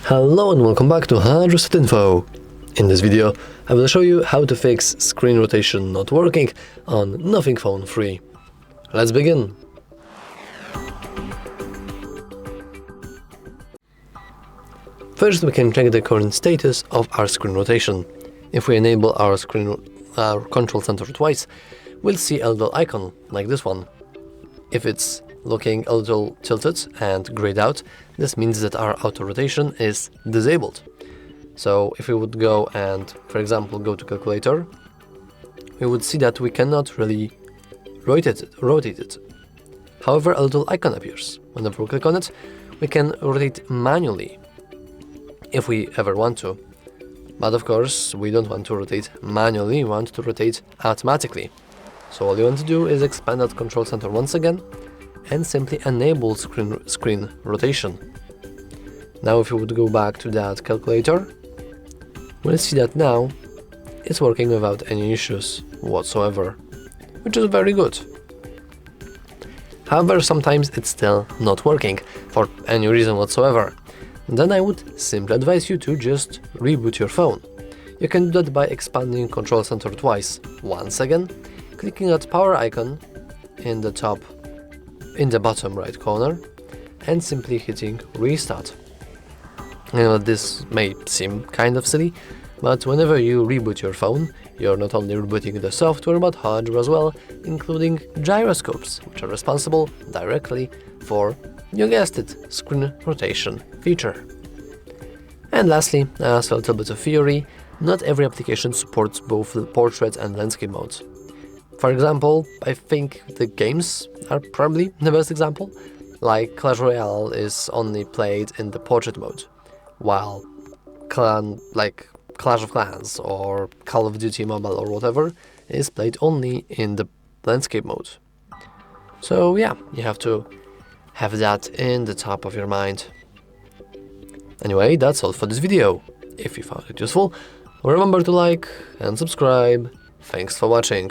Hello and welcome back to HardReset.Info. In this video, I will show you how to fix screen rotation not working on Nothing Phone 3. Let's begin. First, we can check the current status of our screen rotation. If we enable our control center twice, we'll see a little icon like this one. If it's looking a little tilted and grayed out, this means that our auto rotation is disabled. So if we would go and, for example, go to calculator, we would see that we cannot really rotate it. However, a little icon appears. Whenever we click on it, we can rotate manually if we ever want to. But of course, we don't want to rotate manually, we want to rotate automatically. So all you want to do is expand that control center once again and simply enable screen rotation. Now if you would go back to that calculator, we'll see that now it's working without any issues whatsoever, which is very good. However, sometimes it's still not working for any reason whatsoever. Then I would simply advise you to just reboot your phone. You can do that by expanding control center twice. Once again, clicking that power icon in the bottom right corner and simply hitting restart. I know this may seem kind of silly, but whenever you reboot your phone, you're not only rebooting the software but hardware as well, including gyroscopes, which are responsible directly for, you guessed it, screen rotation feature. And lastly, as a little bit of theory, not every application supports both the portrait and landscape modes. For example, I think the games are probably the best example, like Clash Royale is only played in the portrait mode, while Clash of Clans or Call of Duty Mobile or whatever is played only in the landscape mode. So yeah, you have to have that in the top of your mind. Anyway, that's all for this video. If you found it useful, remember to like and subscribe. Thanks for watching.